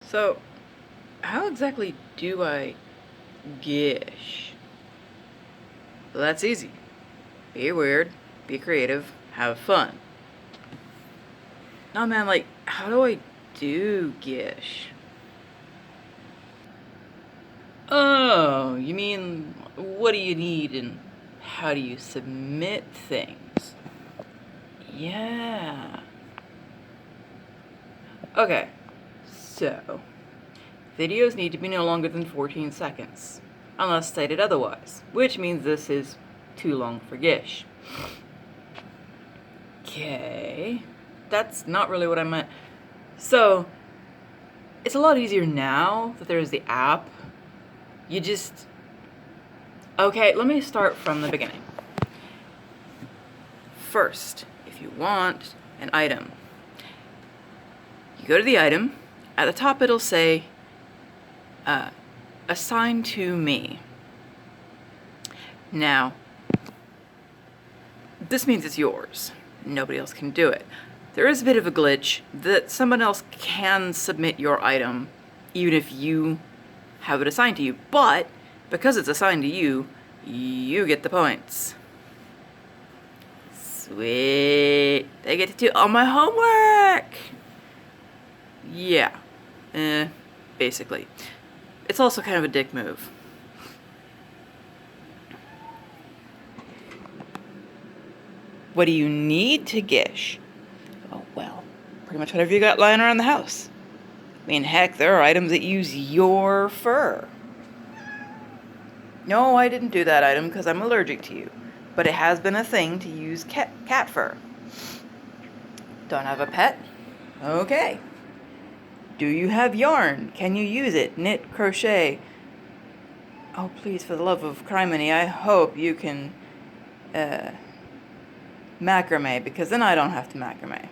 So, how exactly do I gish? Well, that's easy. Be weird, be creative, have fun. No, man, like, how do I do gish? Oh, you mean, what do you need and how do you submit things? Yeah. Okay, so, videos need to be no longer than 14 seconds, unless stated otherwise, which means this is too long for Gish. Okay, that's not really what I meant. So, it's a lot easier now that there's the app. Okay, let me start from the beginning. First, if you want an item, you go to the item. At the top it'll say, assign to me. Now, this means it's yours. Nobody else can do it. There is a bit of a glitch that someone else can submit your item even if you have it assigned to you, but because it's assigned to you, you get the points. Sweet. They get to do all my homework. Yeah. Basically. It's also kind of a dick move. What do you need to gish? Oh, well, pretty much whatever you got lying around the house. I mean, heck, there are items that use your fur. No, I didn't do that item because I'm allergic to you. But it has been a thing to use cat fur. Don't have a pet? Okay. Do you have yarn? Can you use it? Knit, crochet. Oh, please, for the love of criminy, I hope you can macrame, because then I don't have to macrame.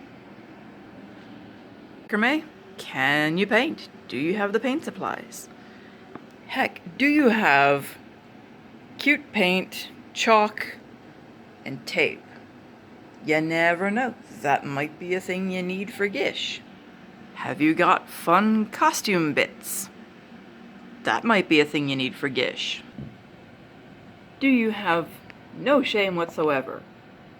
Macrame? Can you paint? Do you have the paint supplies? Heck, do you have cute paint, chalk, and tape? You never know. That might be a thing you need for Gish. Have you got fun costume bits? That might be a thing you need for Gish. Do you have no shame whatsoever?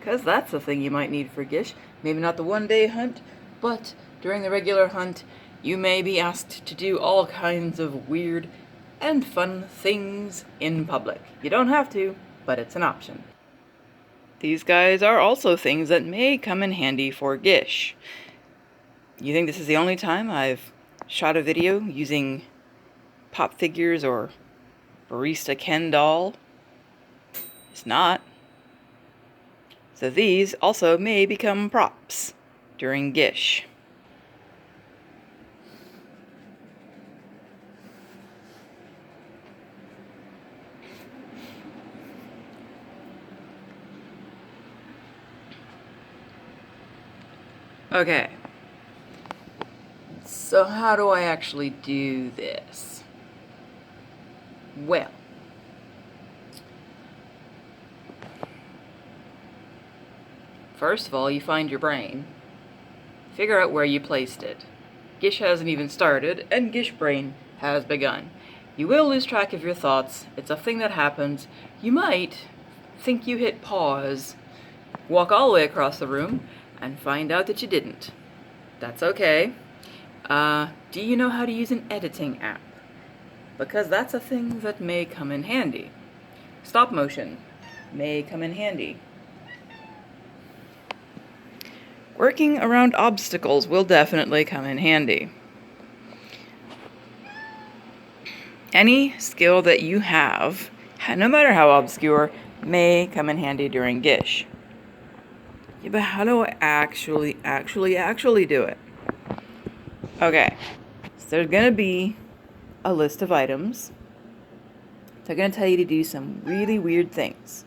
'Cause that's a thing you might need for Gish. Maybe not the one-day hunt, but during the regular hunt, you may be asked to do all kinds of weird and fun things in public. You don't have to, but it's an option. These guys are also things that may come in handy for Gish. You think this is the only time I've shot a video using pop figures or barista Ken doll? It's not. So these also may become props during Gish. Okay. So how do I actually do this? Well, first of all, you find your brain. Figure out where you placed it. Gish hasn't even started, and Gish brain has begun. You will lose track of your thoughts. It's a thing that happens. You might think you hit pause, walk all the way across the room, and find out that you didn't. That's okay. Do you know how to use an editing app? Because that's a thing that may come in handy. Stop motion may come in handy. Working around obstacles will definitely come in handy. Any skill that you have, no matter how obscure, may come in handy during Gish. Yeah, but how do I actually do it? Okay, so there's gonna be a list of items. They're gonna tell you to do some really weird things.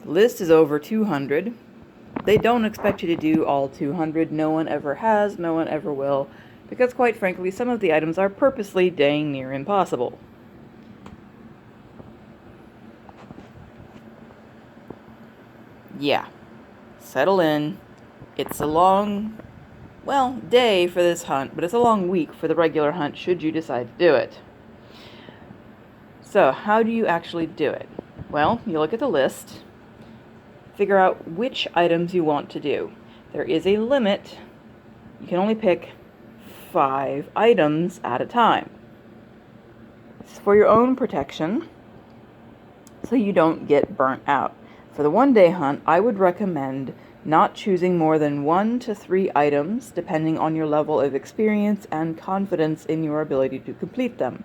The list is over 200. They don't expect you to do all 200. No one ever has, no one ever will, because quite frankly, some of the items are purposely dang near impossible. Yeah, settle in. It's a long well, day for this hunt, but it's a long week for the regular hunt should you decide to do it. So how do you actually do it? Well, you look at the list, figure out which items you want to do. There is a limit. You can only pick 5 items at a time. It's for your own protection, so you don't get burnt out. For the one-day hunt, I would recommend not choosing more than 1 to 3 items, depending on your level of experience and confidence in your ability to complete them.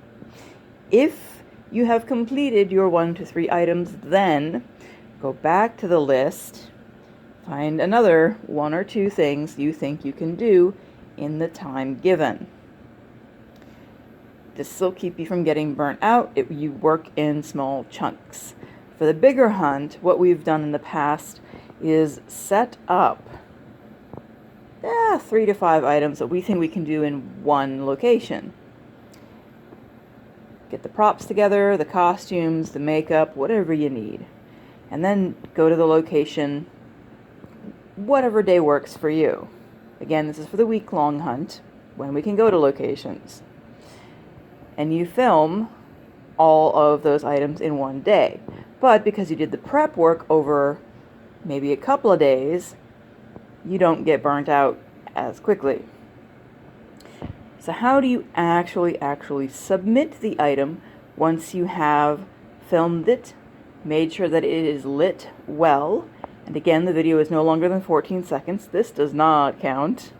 If you have completed your 1 to 3 items, then go back to the list, find another 1 or 2 things you think you can do in the time given. This will keep you from getting burnt out if you work in small chunks. For the bigger hunt, what we've done in the past is set up 3 to 5 items that we think we can do in one location. Get the props together, the costumes, the makeup, whatever you need. And then go to the location whatever day works for you. Again, this is for the week-long hunt, when we can go to locations. And you film all of those items in one day. But because you did the prep work over maybe a couple of days, you don't get burnt out as quickly. So how do you actually submit the item once you have filmed it, made sure that it is lit well, and again, the video is no longer than 14 seconds. This does not count.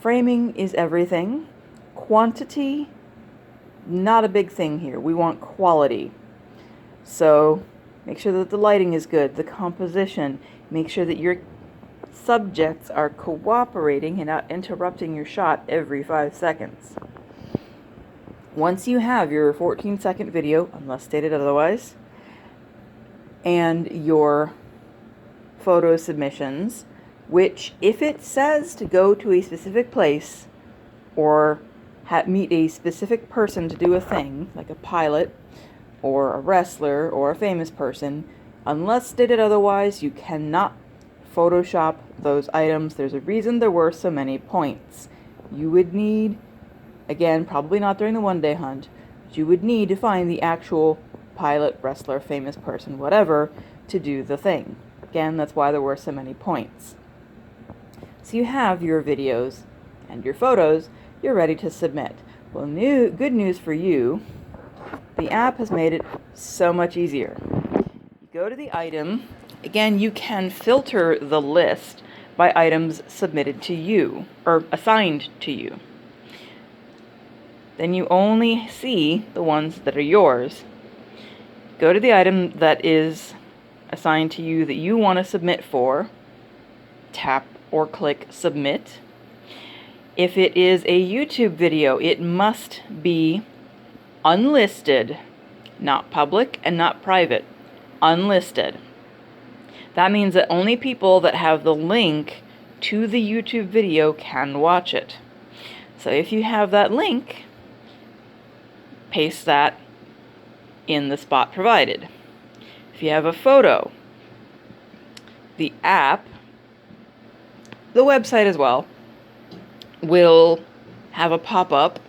Framing is everything. Quantity, not a big thing here. We want quality. So make sure that the lighting is good, the composition. Make sure that your subjects are cooperating and not interrupting your shot every 5 seconds. Once you have your 14-second video, unless stated otherwise, and your photo submissions, which if it says to go to a specific place or meet a specific person to do a thing, like a pilot or a wrestler or a famous person, unless stated otherwise, you cannot Photoshop those items. There's a reason there were so many points. You would need, again, probably not during the one-day hunt, but you would need to find the actual pilot, wrestler, famous person, whatever, to do the thing. Again, that's why there were so many points. So you have your videos and your photos, you're ready to submit. Well, good news for you, the app has made it so much easier. You go to the item. Again, you can filter the list by items submitted to you, or assigned to you. Then you only see the ones that are yours. Go to the item that is assigned to you that you want to submit for, tap or click submit. If it is a YouTube video, it must be unlisted, not public and not private, unlisted. That means that only people that have the link to the YouTube video can watch it. So if you have that link, paste that in the spot provided. If you have a photo, the app, the website as well, will have a pop-up,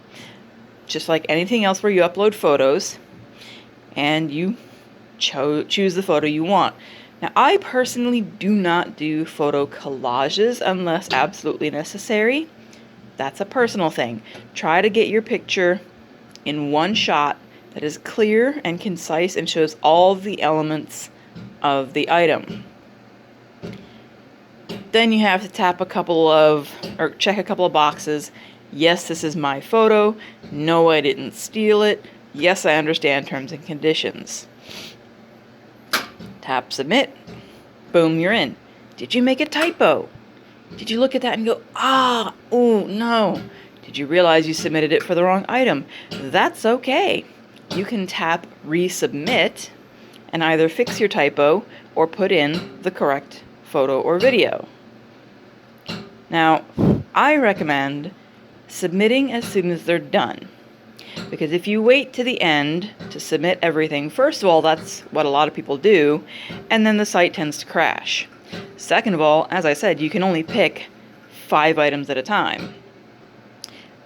just like anything else where you upload photos, and you choose the photo you want. Now, I personally do not do photo collages unless absolutely necessary. That's a personal thing. Try to get your picture in one shot that is clear and concise and shows all the elements of the item. Then you have to check a couple of boxes. Yes, this is my photo. No, I didn't steal it. Yes, I understand terms and conditions. Tap submit. Boom, you're in. Did you make a typo? Did you look at that and go, oh no. Did you realize you submitted it for the wrong item? That's okay. You can tap resubmit and either fix your typo or put in the correct photo or video. Now, I recommend submitting as soon as they're done. Because if you wait to the end to submit everything, first of all, that's what a lot of people do, and then the site tends to crash. Second of all, as I said, you can only pick 5 items at a time.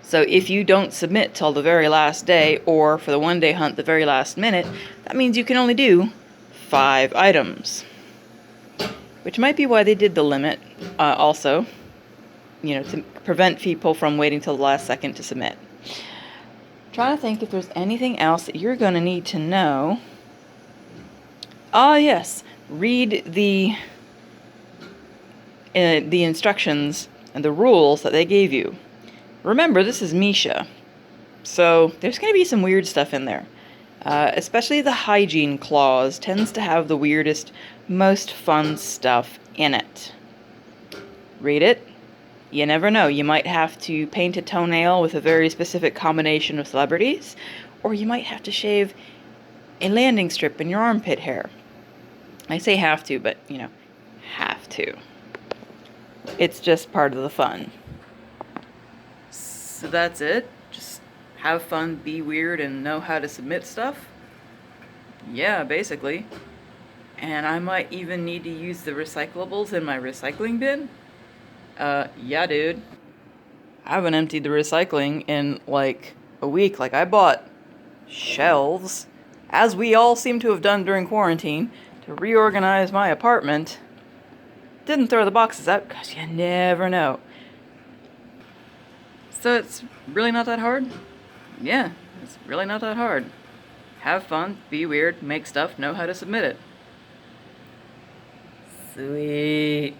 So if you don't submit till the very last day, or for the one-day hunt, the very last minute, that means you can only do 5 items. Which might be why they did the limit, also, to prevent people from waiting till the last second to submit. Trying to think if there's anything else that you're going to need to know. Ah, yes. Read the instructions and the rules that they gave you. Remember, this is Misha, so there's going to be some weird stuff in there. Especially the hygiene clause tends to have the weirdest, most fun stuff in it. Read it. You never know. You might have to paint a toenail with a very specific combination of celebrities, or you might have to shave a landing strip in your armpit hair. I say have to, but, have to. It's just part of the fun. So that's it. Just have fun, be weird, and know how to submit stuff. Yeah, basically. And I might even need to use the recyclables in my recycling bin. Yeah, dude. I haven't emptied the recycling in like a week. Like, I bought shelves, as we all seem to have done during quarantine, to reorganize my apartment. Didn't throw the boxes out because you never know. So it's really not that hard? Yeah, it's really not that hard. Have fun, be weird, make stuff, know how to submit it. Sweet.